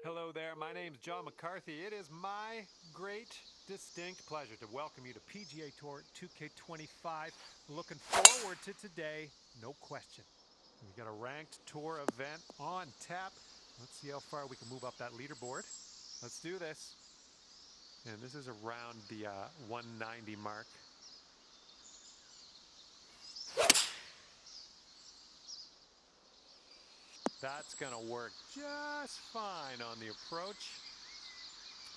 Hello there, my name's John McCarthy. It is my great, distinct pleasure to welcome you to PGA Tour 2K25. Looking forward to today, no question. We got a ranked tour event on tap. Let's see how far we can move up that leaderboard. Let's do this. And this is around the 190 mark. That's gonna work just fine on the approach.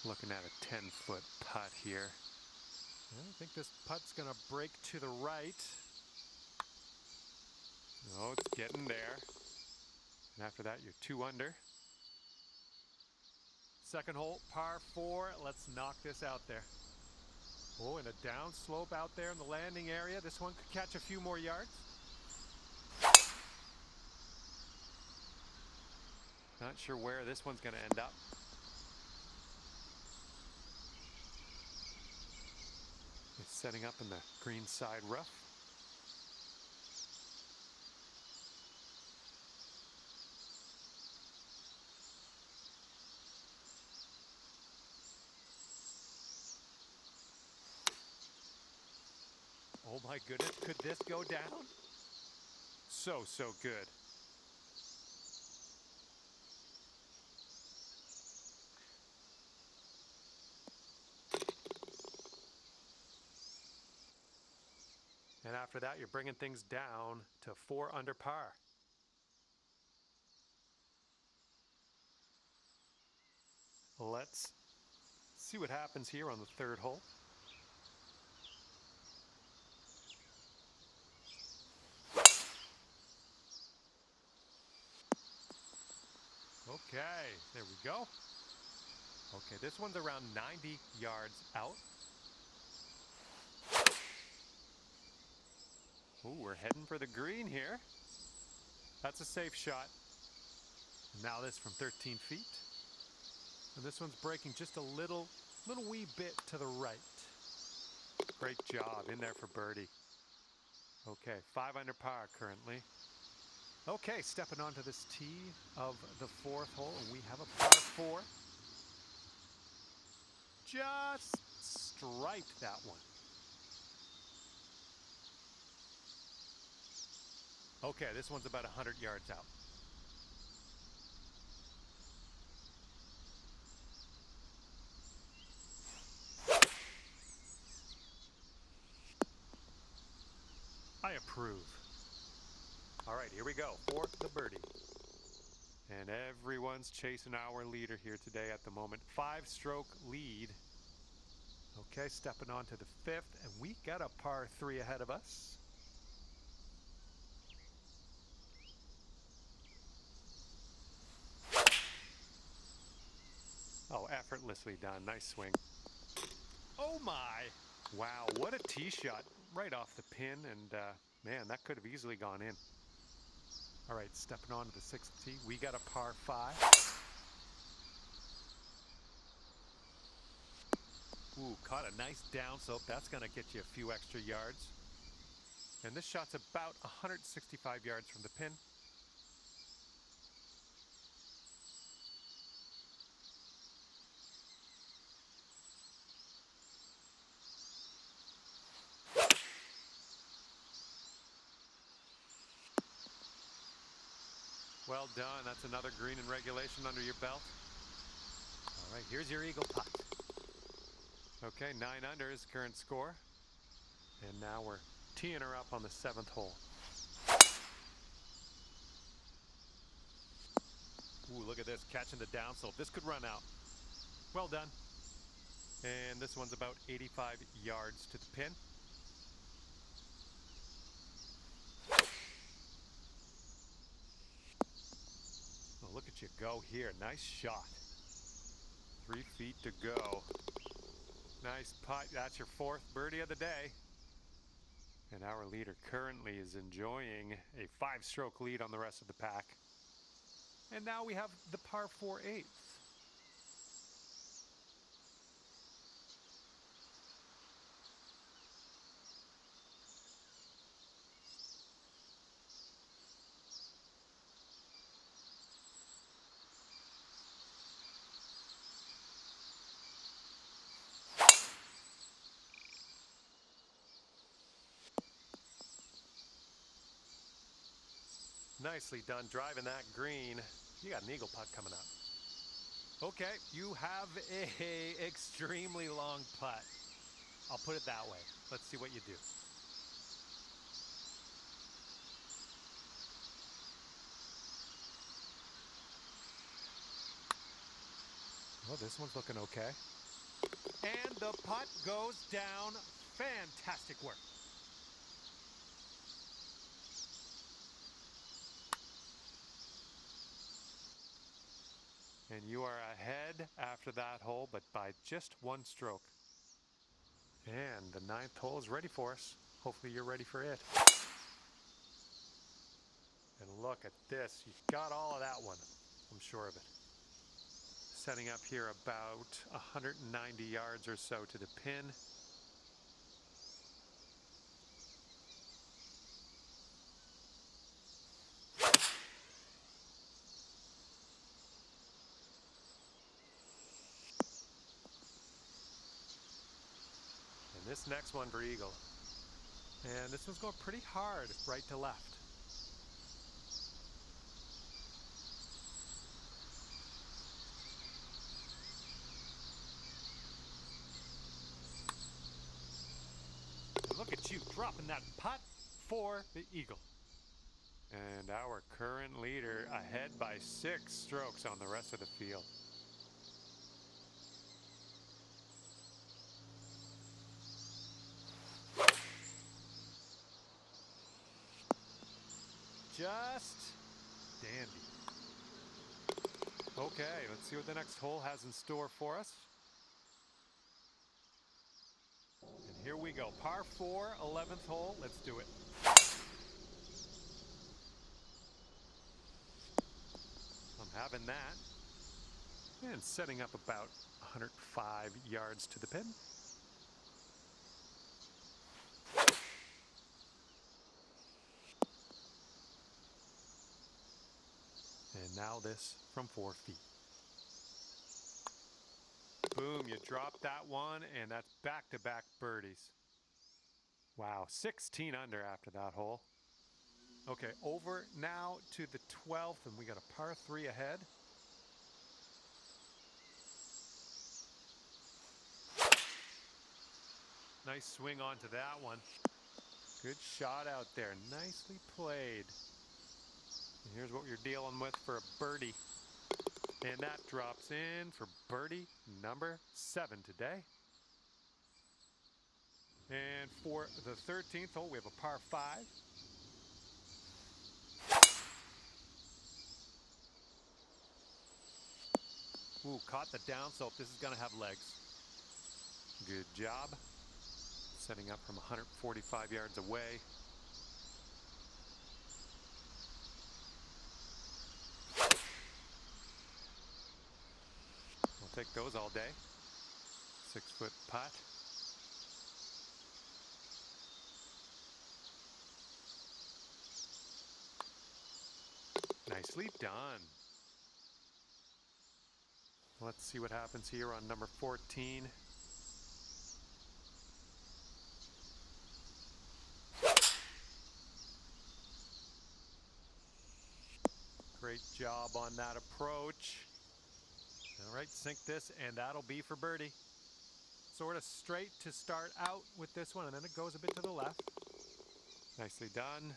Looking at a 10-foot putt here. I think this putt's gonna break to the right. Oh, it's getting there. And after that, you're 2 under. Second hole, par 4. Let's knock this out there. Oh, and a down slope out there in the landing area. This one could catch a few more yards. Not sure where this one's gonna end up. It's setting up in the green side rough. Oh my goodness, could this go down? So good. And after that, you're bringing things down to 4 under par. Let's see what happens here on the third hole. Okay, there we go. Okay, this one's around 90 yards out. Ooh, we're heading for the green here. That's a safe shot. Now this from 13 feet. And this one's breaking just a little wee bit to the right. Great job in there for birdie. Okay, 5 under par currently. Okay, stepping onto this tee of the fourth hole, and we have a par 4. Just striped that one. Okay, this one's about 100 yards out. I approve. All right, here we go for the birdie. And everyone's chasing our leader here today at the moment. 5-stroke lead. Okay, stepping on to the 5th, and we got a par 3 ahead of us. Oh, effortlessly done. Nice swing. Oh my! Wow, what a tee shot right off the pin, and man, that could have easily gone in. All right, stepping on to the 6th tee, we got a par 5. Ooh, caught a nice down slope. That's going to get you a few extra yards. And this shot's about 165 yards from the pin. Well done. That's another green in regulation under your belt. All right, here's your eagle putt. Okay, 9 under is current score. And now we're teeing her up on the 7th hole. Ooh, look at this, catching the downslope. This could run out. Well done. And this one's about 85 yards to the pin. Oh, look at you go here. Nice shot. 3 feet to go. Nice putt. That's your 4th birdie of the day. And our leader currently is enjoying a 5-stroke lead on the rest of the pack. And now we have the par 4 8th. Nicely done driving that green. You got an eagle putt coming up. Okay, you have a extremely long putt. I'll put it that way. Let's see what you do. Well, this one's looking okay. And the putt goes down. Fantastic work. And you are ahead after that hole, but by just one stroke. And the 9th hole is ready for us. Hopefully you're ready for it. And look at this. You got all of that one. I'm sure of it. Setting up here about 190 yards or so to the pin. And this next one for eagle. And this one's going pretty hard right to left. And look at you dropping that putt for the eagle. And our current leader ahead by 6 strokes on the rest of the field. Just dandy. Okay, let's see what the next hole has in store for us. And here we go. Par 4, 11th hole. Let's do it. I'm having that. And setting up about 105 yards to the pin. And now this from 4 feet. Boom, you dropped that one, and that's back-to-back birdies. Wow, 16 under after that hole. Okay, over now to the 12th, and we got a par 3 ahead. Nice swing onto that one. Good shot out there. Nicely played. And here's what you're dealing with for a birdie. And that drops in for birdie number 7 today. And for the 13th hole, we have a par 5. Ooh, caught the downslope. This is going to have legs. Good job. Setting up from 145 yards away. We'll take those all day. 6-foot putt. Nicely done. Let's see what happens here on number 14. Great job on that approach. All right, sink this, and that'll be for birdie. Sort of straight to start out with this one, and then it goes a bit to the left. Nicely done.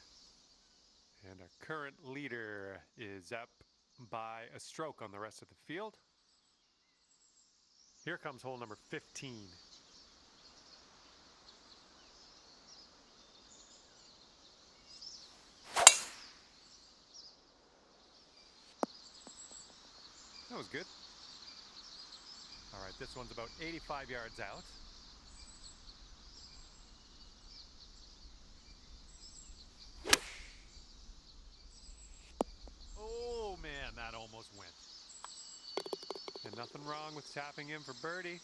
And our current leader is up by a stroke on the rest of the field. Here comes hole number 15. That was good. All right, this one's about 85 yards out. Oh man, that almost went. And nothing wrong with tapping in for birdie.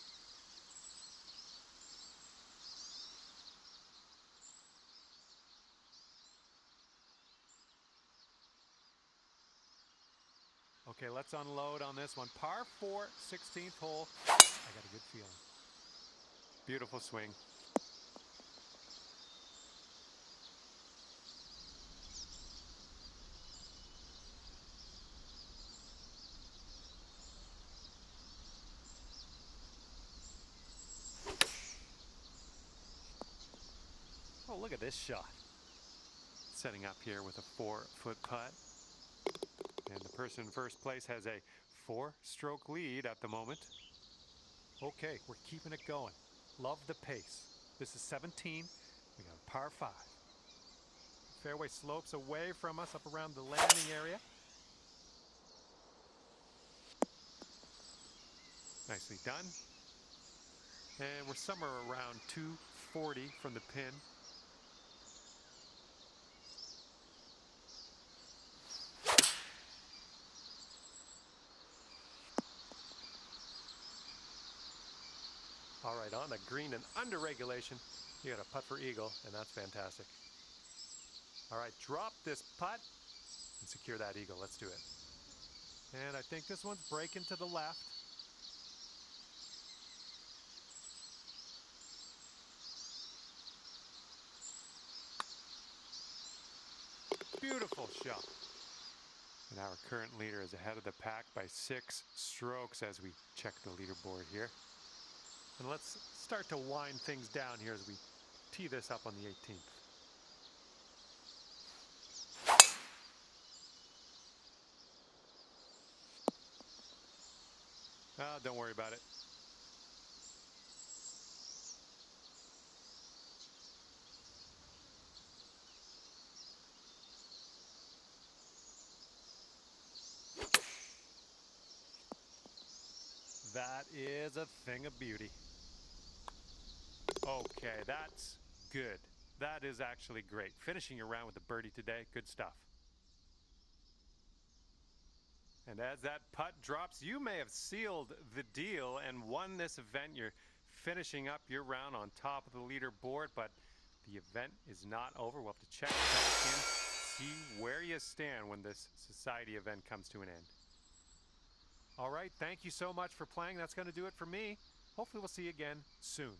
Okay, let's unload on this one. Par 4, 16th hole. I got a good feeling. Beautiful swing. look at this shot. Setting up here with a 4-foot putt. And the person in first place has a 4-stroke lead at the moment. Okay, we're keeping it going. Love the pace. This is 17. We got a par 5. Fairway slopes away from us up around the landing area. Nicely done. And we're somewhere around 240 from the pin. All right, on the green and under regulation, you got a putt for eagle, and that's fantastic. All right, drop this putt and secure that eagle. Let's do it. And I think this one's breaking to the left. Beautiful shot. And our current leader is ahead of the pack by 6 strokes as we check the leaderboard here. And let's start to wind things down here as we tee this up on the 18th. Don't worry about it. That is a thing of beauty. Okay, that's good. That is actually great. Finishing your round with a birdie today, good stuff. And as that putt drops, you may have sealed the deal and won this event. You're finishing up your round on top of the leaderboard, but the event is not over. We'll have to check back in, see where you stand when this society event comes to an end. All right, thank you so much for playing. That's going to do it for me. Hopefully we'll see you again soon.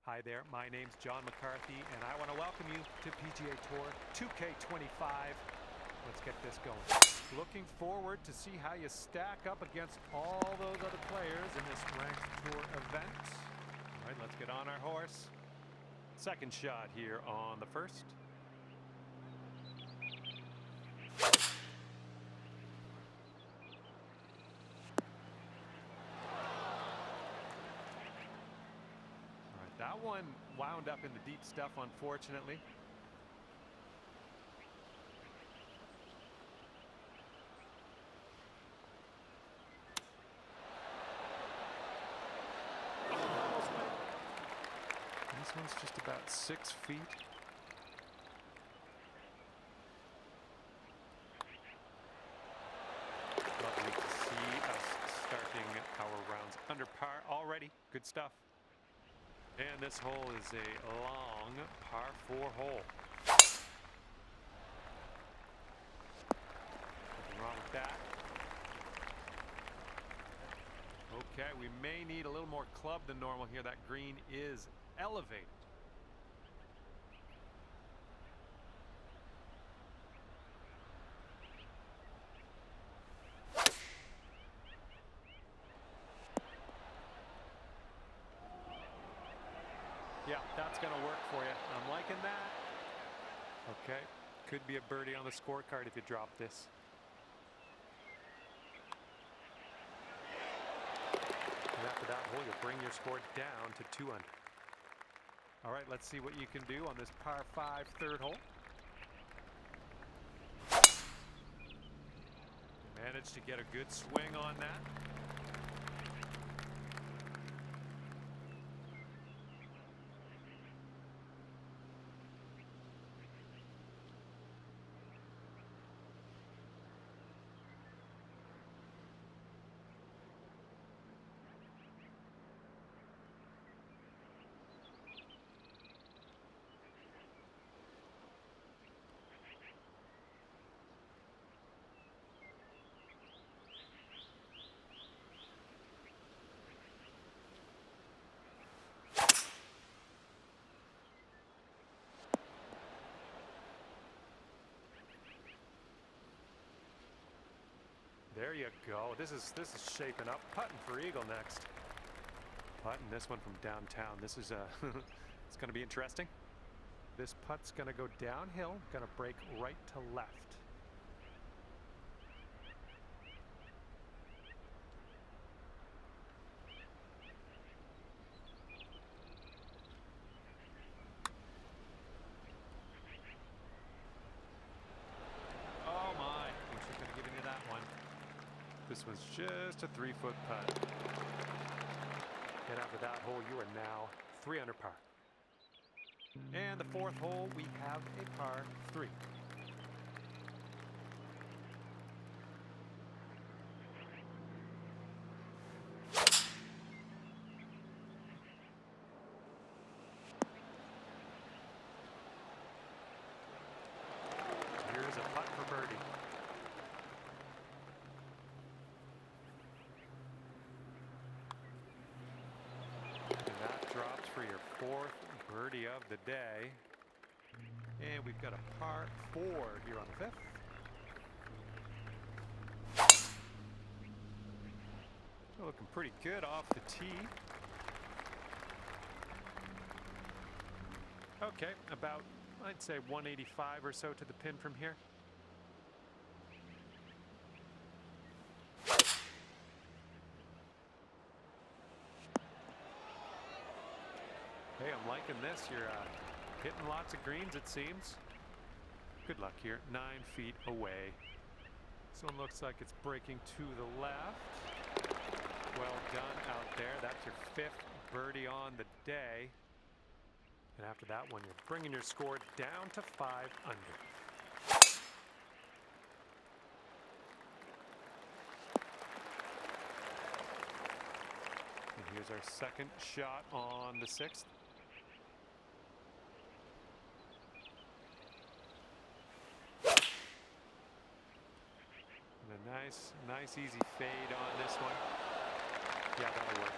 Hi there, my name's John McCarthy, and I want to welcome you to PGA Tour 2K25. Let's get this going. Looking forward to see how you stack up against all those other players in this ranked tour event. All right, let's get on our horse. Second shot here on the first. That one wound up in the deep stuff, unfortunately. This one's just about 6 feet. Lovely to see us starting our rounds under par already. Good stuff. And this hole is a long par 4 hole. Nothing wrong with that. Okay, we may need a little more club than normal here. That green is elevated. Yeah, that's going to work for you. I'm liking that. Okay, could be a birdie on the scorecard if you drop this. And after that hole, you'll bring your score down to 2 under. All right, let's see what you can do on this par 5 third hole. Managed to get a good swing on that. There you go. This is shaping up. Putting for eagle next. Putting this one from downtown. This is it's going to be interesting. This putt's going to go downhill. Going to break right to left. Oh my! Wish I could have given you that one. This was just a 3-foot putt. And after that hole, you are now 3 under par. And the 4th hole, we have a par 3. Here's a putt for birdie. Drops for your 4th birdie of the day. And we've got a par 4 here on the 5th. Looking pretty good off the tee. Okay, about, I'd say 185 or so to the pin from here. Hey, I'm liking this. You're hitting lots of greens, it seems. Good luck here. 9 feet away. This one looks like it's breaking to the left. Well done out there. That's your 5th birdie on the day. And after that one, you're bringing your score down to 5 under. And here's our 2nd shot on the 6th. A nice easy fade on this one. Yeah, that'll work.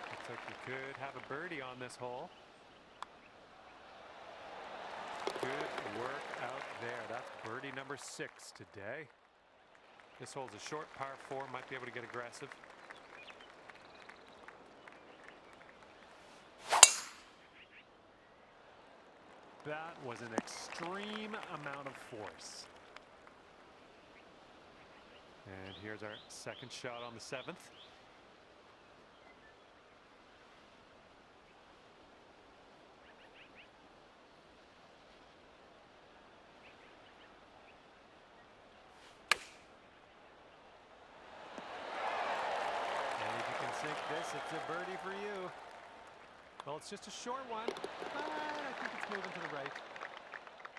Looks like you could have a birdie on this hole. Good work out there. That's birdie number 6 today. This hole's a short par 4. Might be able to get aggressive. That was an extreme amount of force. And here's our 2nd shot on the 7th. And if you can sink this, it's a birdie for you. Well, it's just a short one, but I think it's moving to the right.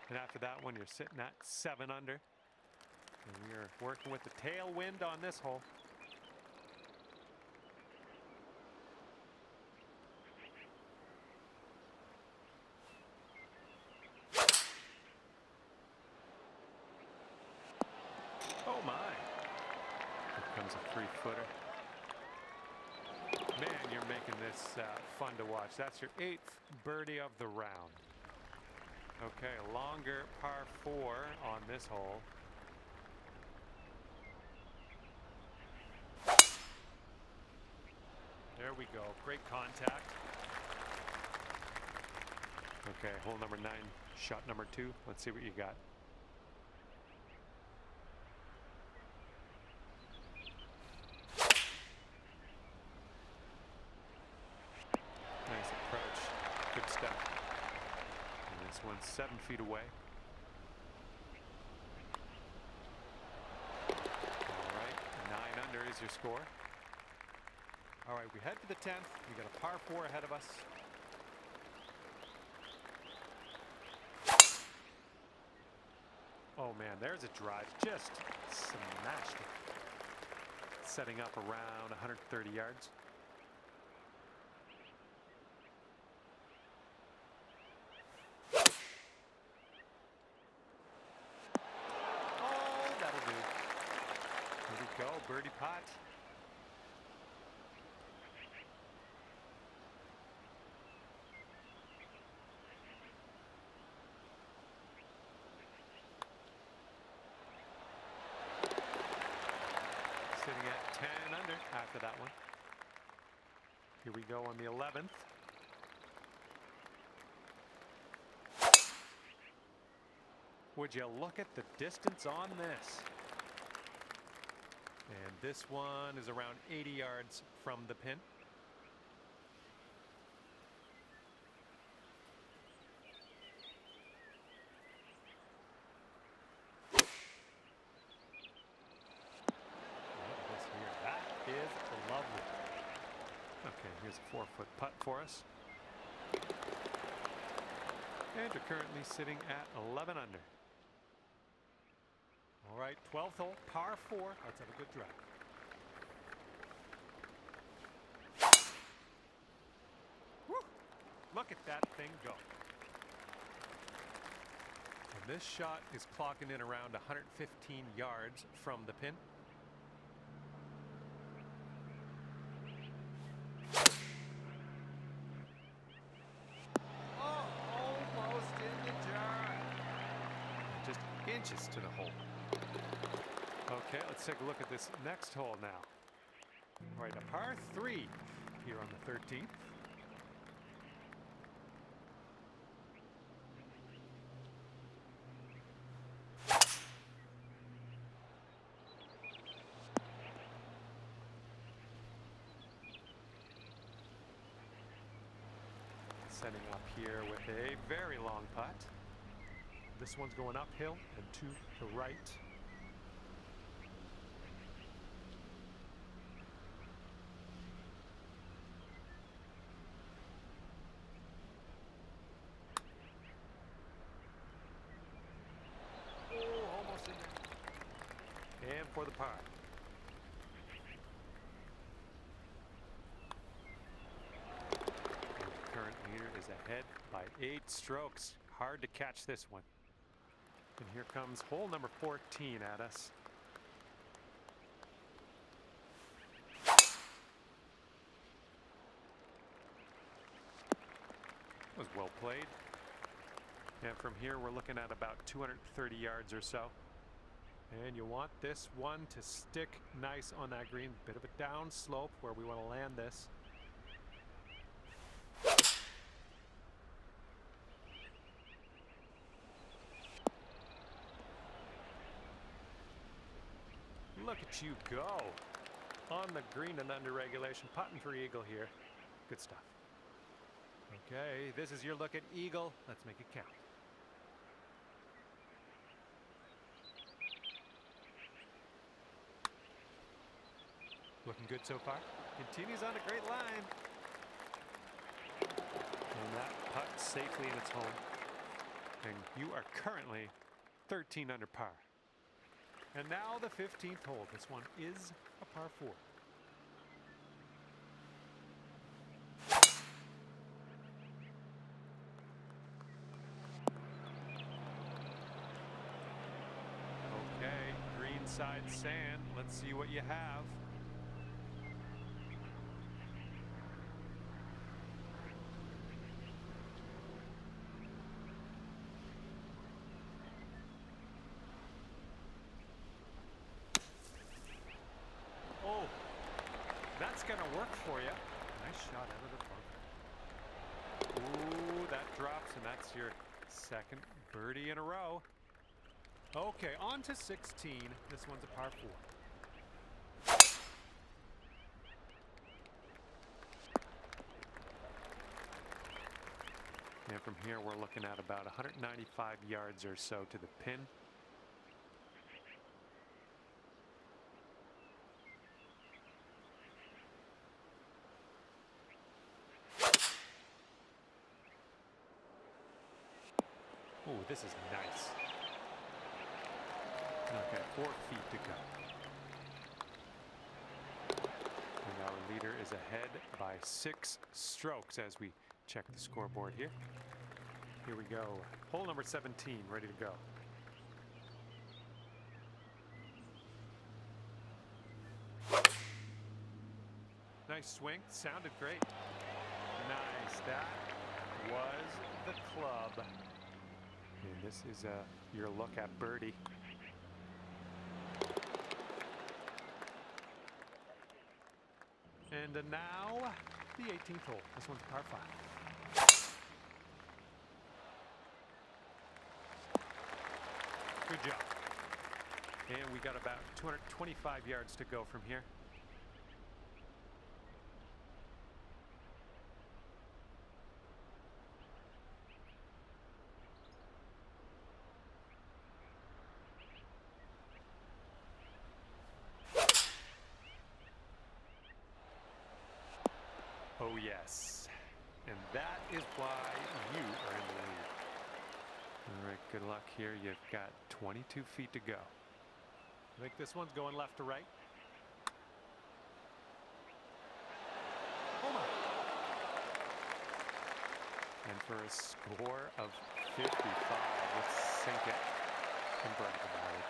And after that one, you're sitting at 7 under. And we are working with the tailwind on this hole. comes a 3-footer. Man, you're making this fun to watch. That's your 8th birdie of the round. Okay, a longer par 4 on this hole. There we go. Great contact. Okay, hole number 9, shot number 2. Let's see what you got. Nice approach. Good stuff. And this one's 7 feet away. All right, 9 under is your score. All right, we head to the 10th. We got a par 4 ahead of us. Oh man, there's a drive. Just smashed it. Setting up around 130 yards. Oh, that'll do. Here we go, birdie putt. Sitting at 10 under after that one. Here we go on the 11th. Would you look at the distance on this? And this one is around 80 yards from the pin. Is lovely. Okay, here's a 4-foot putt for us. And you're currently sitting at 11 under. All right, 12th hole, par 4. Let's have a good drive. Woo! Look at that thing go. And this shot is clocking in around 115 yards from the pin. Inches to the hole. Okay, let's take a look at this next hole now. All right, a par 3 here on the 13th. Setting up here with a very long putt. This one's going uphill and to the right. Oh, almost in there. And for the par. The current leader is ahead by 8 strokes. Hard to catch this one. And here comes hole number 14 at us. Was well played. And from here we're looking at about 230 yards or so. And you want this one to stick nice on that green. Bit of a down slope where we want to land this. Look at you go. On the green and under regulation. Putting for eagle here. Good stuff. Okay, this is your look at eagle. Let's make it count. Looking good so far. Continues on a great line. And that putt safely in its home. And you are currently 13 under par. And now the 15th hole. This one is a par 4. Okay, green inside sand. Let's see what you have. Oh, that's going to work for you. Nice shot out of the bunker. Ooh, that drops, and that's your second birdie in a row. Okay, on to 16. This one's a par 4. And from here, we're looking at about 195 yards or so to the pin. Oh, this is nice. Okay, 4 feet to go. And our leader is ahead by 6 strokes as we check the scoreboard here. Here we go. Hole number 17, ready to go. Nice swing. Sounded great. Nice. That was the club. And this is your look at birdie. And now the 18th hole. This one's par 5. Good job. And we got about 225 yards to go from here. Oh yes, and that is why you are in the lead. All right, good luck here. You've got 22 feet to go. I think this one's going left to right. Oh my. And for a score of 55, let's sink it and brag about it.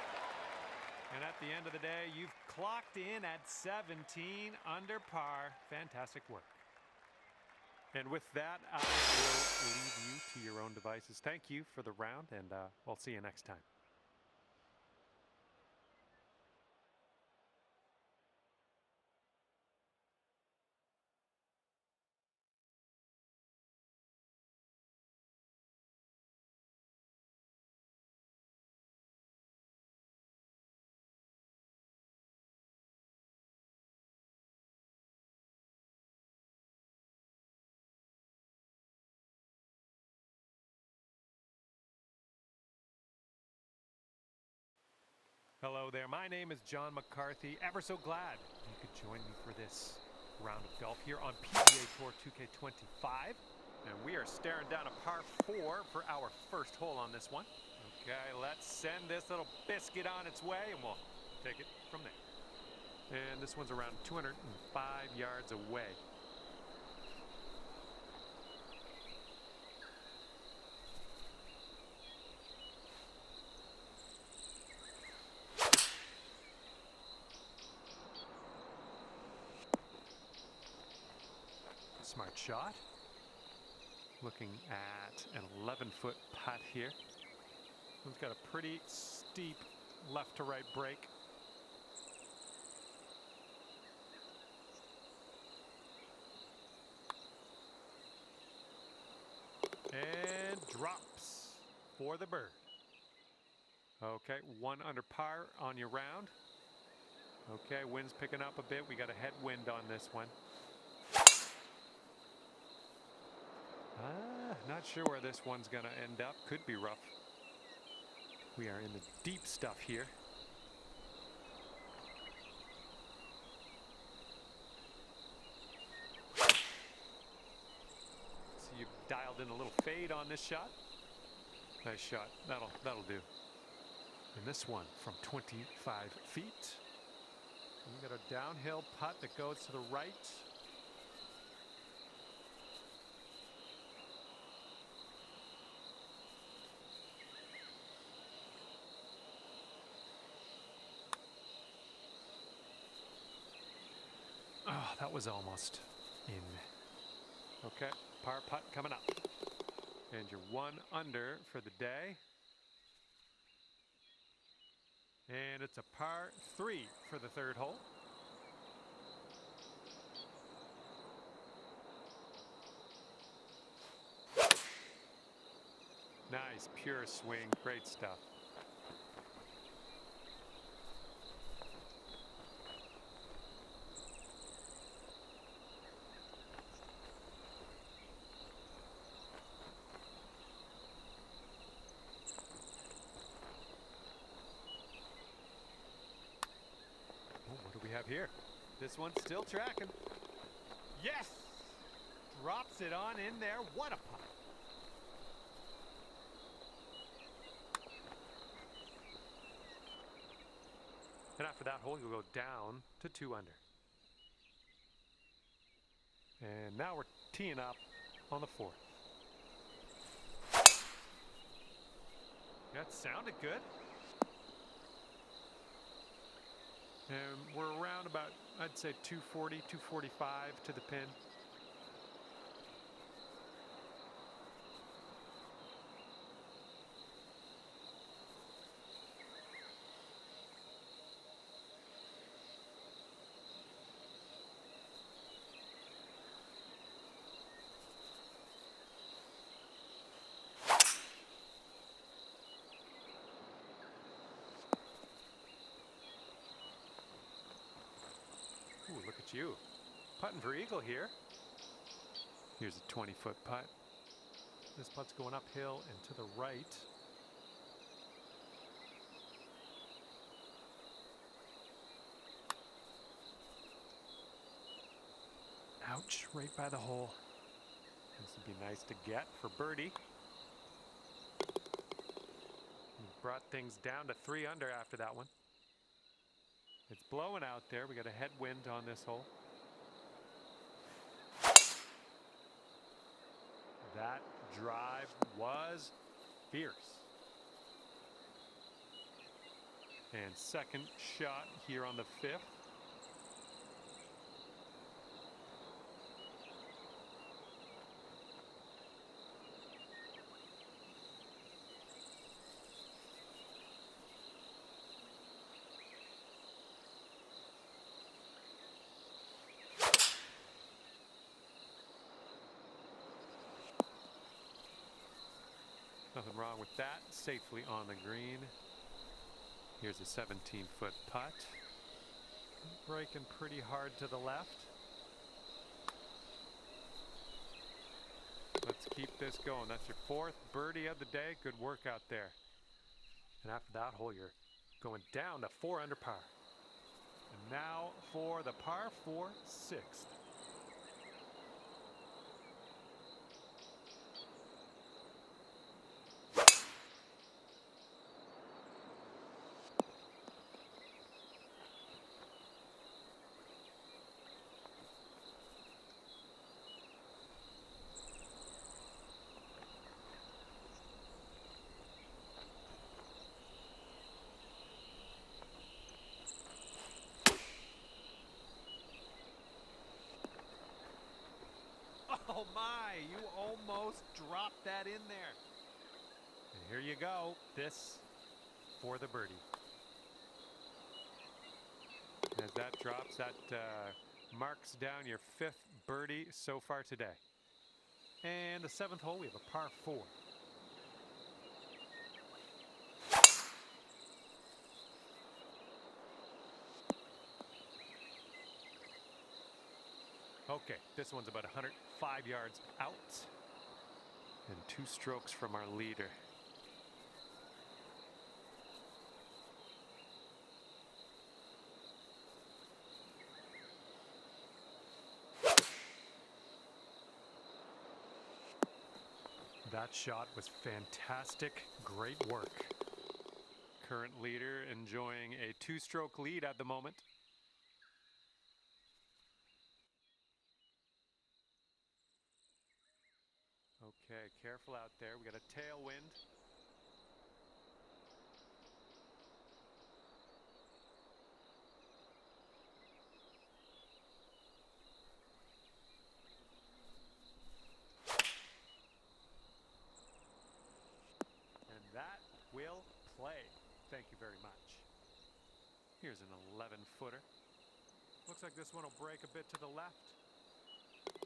And at the end of the day, you've clocked in at 17 under par. Fantastic work. And with that, I will leave you to your own devices. Thank you for the round, and we'll see you next time. Hello there, my name is John McCarthy. Ever so glad you could join me for this round of golf here on PGA Tour 2K25. And we are staring down a par 4 for our first hole on this one. Okay, let's send this little biscuit on its way and we'll take it from there. And this one's around 205 yards away. Smart shot. Looking at an 11-foot putt here. It's got a pretty steep left to right break. And drops for the bird. Okay, 1 under par on your round. Okay, wind's picking up a bit. We got a headwind on this one. Not sure where this one's gonna end up. Could be rough. We are in the deep stuff here. So you've dialed in a little fade on this shot. Nice shot. That'll do. And this one from 25 feet. We got a downhill putt that goes to the right. Oh, that was almost in. Okay, par putt coming up. And you're 1 under for the day. And it's a par 3 for the third hole. Nice, pure swing, great stuff. Oh, what do we have here? This one's still tracking. Yes! Drops it on in there. What a putt. And after that hole, you'll go down to 2 under. And now we're teeing up on the 4th. That sounded good. And we're around about, I'd say 240, 245 to the pin. Ooh, look at you. Putting for eagle here. Here's a 20-foot putt. This putt's going uphill and to the right. Ouch, right by the hole. This would be nice to get for birdie. Brought things down to 3 under after that one. It's blowing out there. We got a headwind on this hole. That drive was fierce. And second shot here on the 5th. Nothing wrong with that. Safely on the green. Here's a 17-foot putt. Breaking pretty hard to the left. Let's keep this going. That's your 4th birdie of the day. Good work out there. And after that hole, you're going down to 4 under par. And now for the par 4 6th. Oh my, you almost dropped that in there. And here you go, this for the birdie. As that drops, that marks down your 5th birdie so far today. And the 7th hole, we have a par 4. Okay, this one's about 105 yards out and 2 strokes from our leader. That shot was fantastic. Great work. Current leader enjoying a 2-stroke lead at the moment. Okay, careful out there. We got a tailwind. thank you very much. Here's an 11-footer. Looks like this one will break a bit to the left.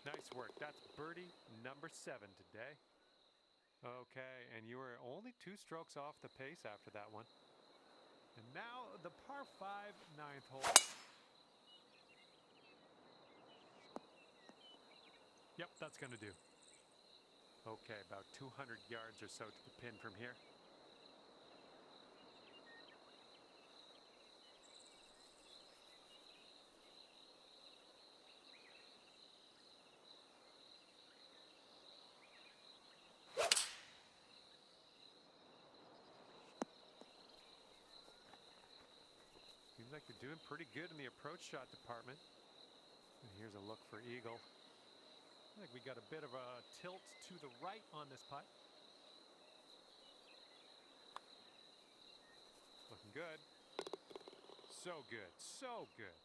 Nice work. That's birdie number 7 today. Okay, and you were only 2 strokes off the pace after that one. And now the par 5 9th hole. Yep, that's going to do. Okay, about 200 yards or so to the pin from here. Seems like you're doing pretty good in the approach shot department. And here's a look for eagle. I think we got a bit of a tilt to the right on this putt. Looking good. So good, so good.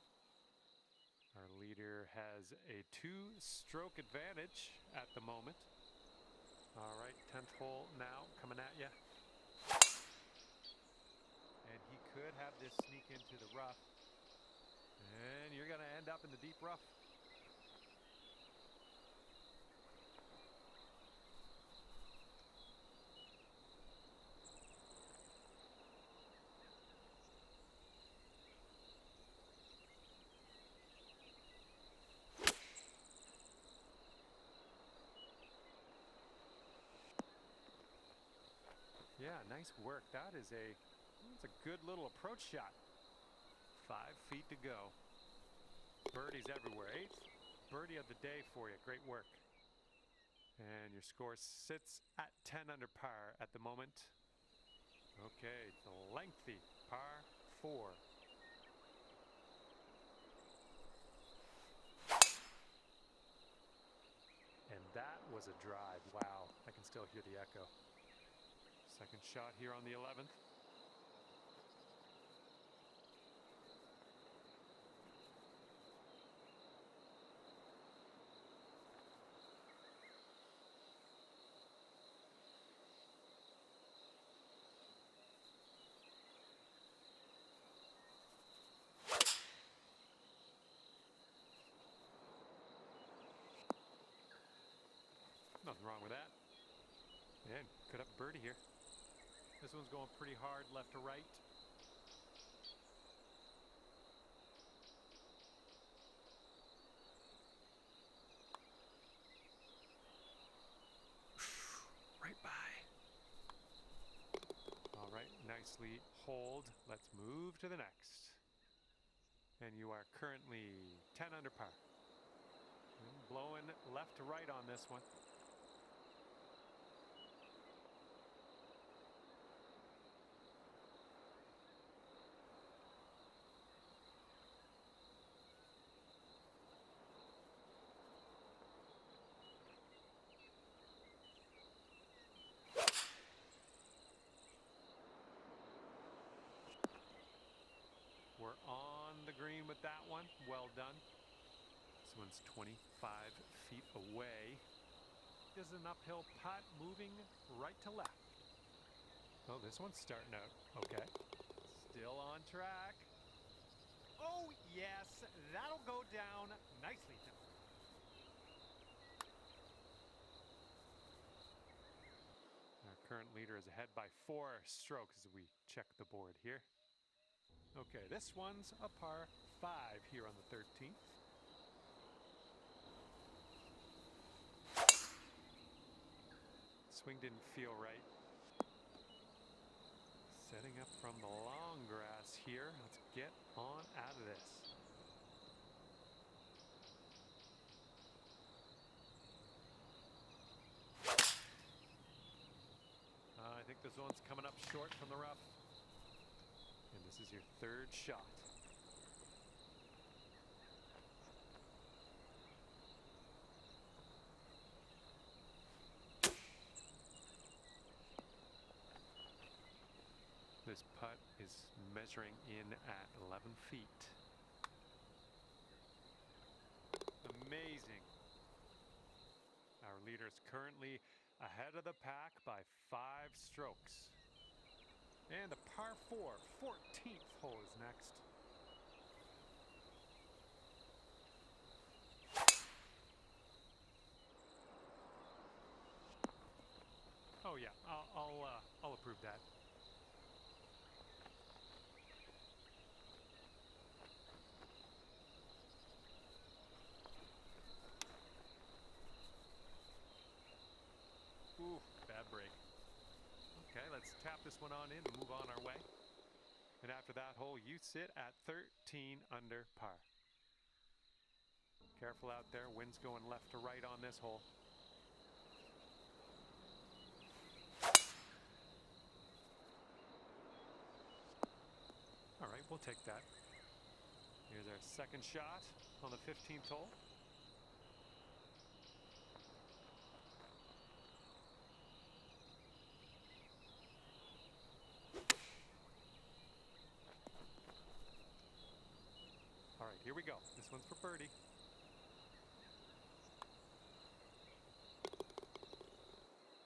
Our leader has a 2-stroke advantage at the moment. All right, 10th hole now coming at you. And he could have this sneak into the rough. And you're going to end up in the deep rough. Yeah, nice work. That's a good little approach shot. 5 feet to go. Birdies everywhere. 8th birdie of the day for you. Great work. And your score sits at 10 under par at the moment. Okay, it's a lengthy par 4. And that was a drive. Wow, I can still hear the echo. Second shot here on the 11th. Nothing wrong with that. And could have a birdie here. This one's going pretty hard left to right. Right by. All right, nicely hold. Let's move to the next. And you are currently 10 under par. And blowing left to right on this one. We're on the green with that one. Well done. This one's 25 feet away. This is an uphill putt moving right to left. Oh, this one's starting out okay. Still on track. Oh, yes, that'll go down nicely done. Our current leader is ahead by 4 strokes as we check the board here. Okay, this one's a par 5 here on the 13th. Swing didn't feel right. Setting up from the long grass here. Let's get on out of this. I think this one's coming up short from the rough. And this is your 3rd shot. This putt is measuring in at 11 feet. Amazing. Our leader is currently ahead of the pack by 5 strokes. And the par 4, 14th hole is next. Oh yeah, I'll approve that. Ooh, bad break. Okay, let's tap this one on in and move on our way. And after that hole, you sit at 13 under par. Careful out there, wind's going left to right on this hole. All right, we'll take that. Here's our second shot on the 15th hole. All right, here we go. This one's for birdie.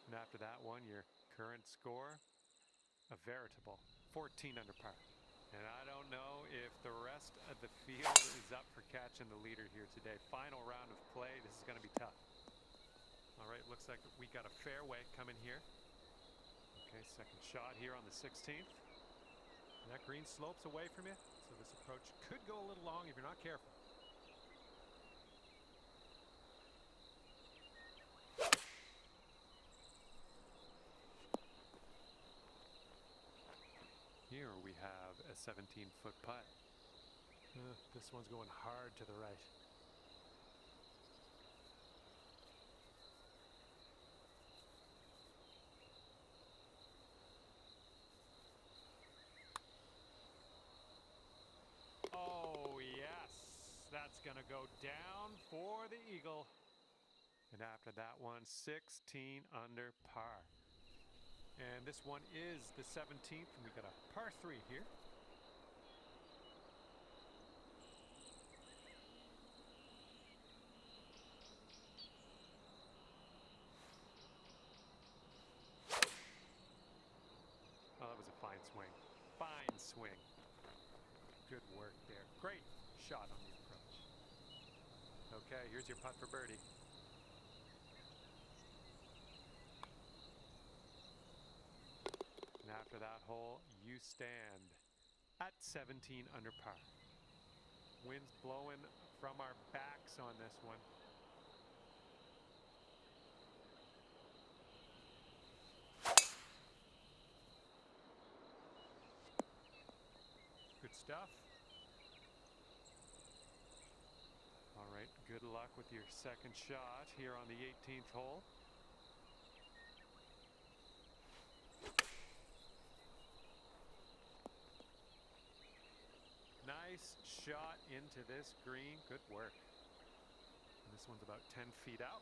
And after that one, your current score, a veritable 14 under par. And I don't know if the rest of the field is up for catching the leader here today. Final round of play. This is going to be tough. All right, looks like we got a fairway coming here. Okay, second shot here on the 16th. And that green slopes away from you, so this approach could go a little long if you're not careful. Here we have a 17-foot putt. This one's going hard to the right. Oh, yes. That's going to go down for the eagle. And after that one, 16 under par. And this one is the 17th, and we got a par 3 here. Oh, that was a fine swing. Fine swing. Good work there. Great shot on the approach. Okay, here's your putt for birdie. And after that hole, you stand at 17 under par. Wind's blowing from our backs on this one. Good stuff. All right, good luck with your second shot here on the 18th hole. Nice shot into this green. Good work. And this one's about 10 feet out.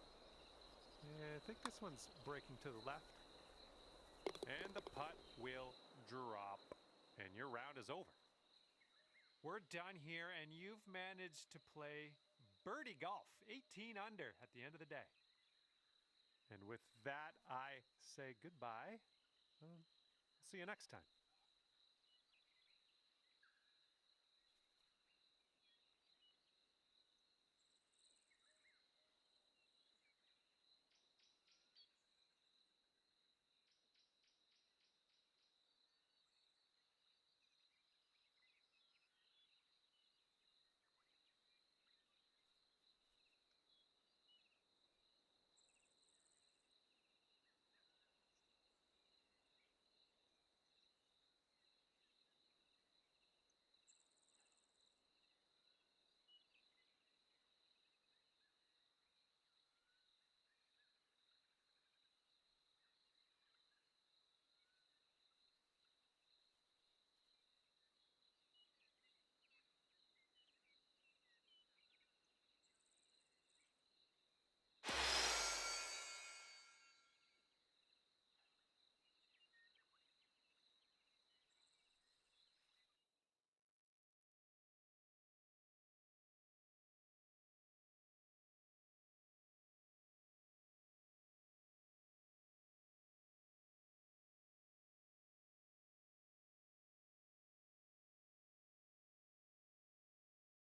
Yeah, I think this one's breaking to the left. And the putt will drop. And your round is over. We're done here, and you've managed to play birdie golf, 18 under at the end of the day. And with that, I say goodbye. See you next time.